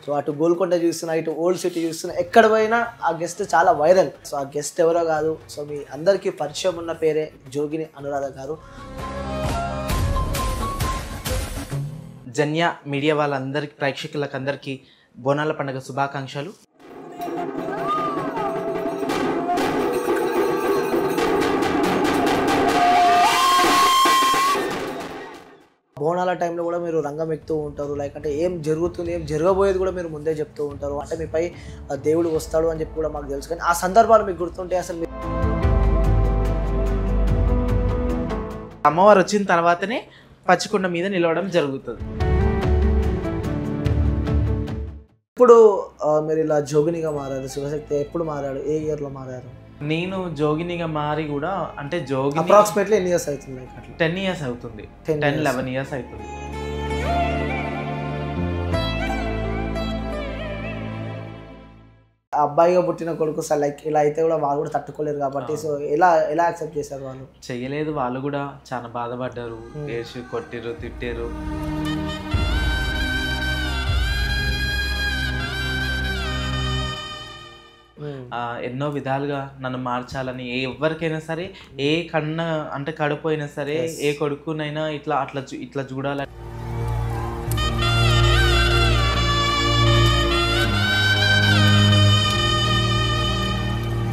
So అటు గోల్కొండ చూస్తున్నా, ఇటు ఓల్డ్ సిటీ చూస్తున్నా, ఎక్కడ పోయినా ఆ గెస్ట్ చాలా వైరల్. సో ఆ గెస్ట్ ఎవరో కాదు, సో మీ అందరికీ పరిచయం ఉన్న పేరే జోగిని అనురాధ గారు. జన్య మీడియా వాళ్ళందరికీ, ప్రేక్షకులకు అందరికీ బోనాల పండుగ శుభాకాంక్షలు. బోనాల టైంలో కూడా మీరు రంగం ఎక్కుతూ ఉంటారు, లైక్ అంటే ఏం జరుగుతుంది, ఏం జరగబోయేది కూడా మీరు ముందే చెప్తూ ఉంటారు. అంటే మీపై దేవుడు వస్తాడు అని చెప్పి కూడా మాకు తెలుసు. కానీ ఆ సందర్భాలు మీకు గుర్తుంటే అసలు అమ్మవారు వచ్చిన తర్వాతనే పచ్చికొండ మీద నిలవడం జరుగుతుంది. ఇప్పుడు మీరు ఇలా జోగినిగా మారారు, శివశక్తి ఎప్పుడు మారాడు, ఏ ఇయర్లో మారారు? నేను జోగినిగా మారి కూడా అంటే జోగిని అప్రాక్సిమేట్లీ ఎన్ని ఇయర్స్ అవుతుంది? 10 years అవుతుంది, 10-11 years అవుతుంది. అబ్బాయిగా పుట్టిన కొడుకు సార్ లైక్ ఇలా అయితే కూడా వాళ్ళు కూడా తట్టుకోలేరు కాబట్టి, సో ఎలా యాక్సెప్ట్ చేశారు వాళ్ళు? చెయ్యలేదు, వాళ్ళు కూడా చాలా బాధపడ్డారు, ఏడ్చి కొట్టిరు, తిట్టారు. ఎన్నో విధాలుగా నన్ను మార్చాలని, ఎవరికైనా సరే, ఏ అంటే కడుపు అయినా సరే, ఏ కొడుకునైనా ఇట్లా చూడాలని.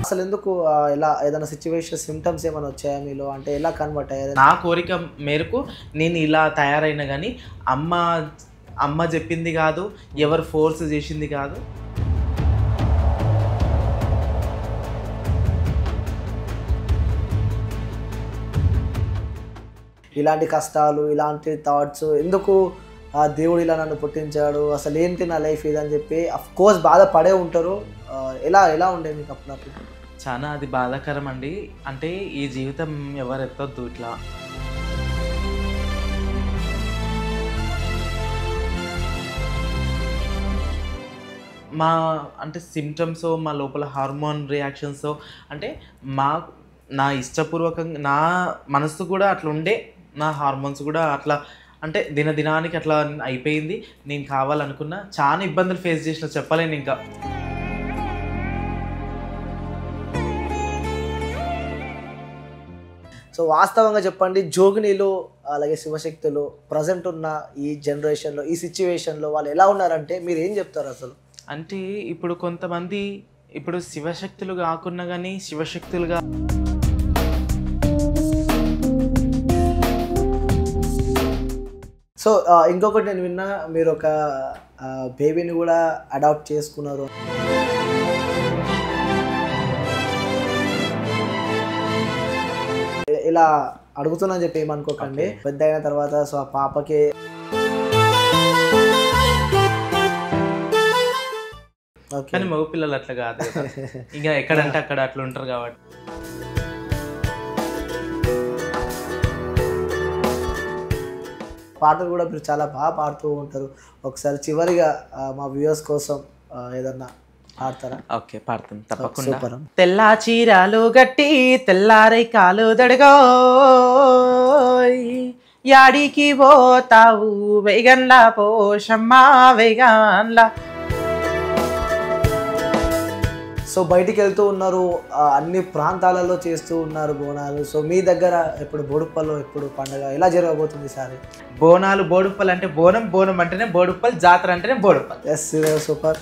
అసలు ఎందుకు ఇలా ఏదైనా సిచ్యువేషన్ సిమ్టమ్స్ ఏమైనా వచ్చాయా మీలో? అంటే ఎలా కన్వర్ట్ అయ్యారు? నా కోరిక మేరకు నేను ఇలా తయారైనా కానీ అమ్మ చెప్పింది కాదు, ఎవరు ఫోర్స్ చేసింది కాదు. ఇలాంటి కష్టాలు, ఇలాంటి థాట్స్ ఎందుకు దేవుడు ఇలా నన్ను పుట్టించాడు, అసలు ఏంటి నా లైఫ్ ఇదని చెప్పి అఫ్ కోర్స్ బాధపడే ఉంటారు. ఎలా ఉండే మీకు అప్పుడు? చాలా అది బాధాకరం అండి. అంటే ఈ జీవితం ఎవరు ఎత్తొద్దు ఇట్లా. అంటే సిమ్టమ్స్, మా లోపల హార్మోన్ రియాక్షన్స్, అంటే నా ఇష్టపూర్వకంగా నా మనసు కూడా అట్లా ఉండే, నా హార్మోన్స్ కూడా అట్లా, అంటే దినానికి అట్లా అయిపోయింది. నేను కావాలనుకున్నా చాలా ఇబ్బందులు ఫేస్ చేసిన, చెప్పలేను ఇంకా. సో వాస్తవంగా చెప్పండి, జోగినిలో అలాగే శివశక్తులు ప్రజెంట్ ఉన్న ఈ జనరేషన్లో, ఈ సిచ్యువేషన్లో వాళ్ళు ఎలా ఉన్నారంటే మీరు ఏం చెప్తారు అసలు? అంటే ఇప్పుడు కొంతమంది ఇప్పుడు శివశక్తులు కాకున్నా కానీ శివశక్తులుగా సో ఇంకొకటి నేను విన్నా, మీరు ఒక బేబీని కూడా అడాప్ట్ చేసుకున్నారు. ఇలా అడుగుతున్నా చెప్పి ఏమనుకోకండి, పెద్ద అయిన తర్వాత సో ఆ పాపకి కానీ మగపిల్లలు అట్లా కాదు, ఇంకా ఎక్కడంటే అక్కడ అట్లా ఉంటారు కాబట్టి. పాటలు కూడా మీరు చాలా బాగా పాడుతూ ఉంటారు. ఒకసారి చివరిగా మా వ్యూవర్స్ కోసం ఏదన్నా పాడతారా? ఓకే, పాడతాను తప్పకుండా. తెల్ల చీరాలు గట్టి తెల్లారై కాలు దడగో, యాడికి పోతావు వేగన్లా పోషమ్మా వేగన్లా. సో బయటికి వెళ్తూ ఉన్నారు, అన్ని ప్రాంతాలలో చేస్తూ ఉన్నారు బోనాలు. సో మీ దగ్గర ఎప్పుడు బోడుప్పల్లో ఎప్పుడు పండుగ ఎలా జరగబోతుంది సార్? బోనాలు, బోడుప్పల్ అంటే బోనం, బోనం అంటేనే బోడుప్పల్, జాతర అంటేనే బోడుప్పల్. Yes, super.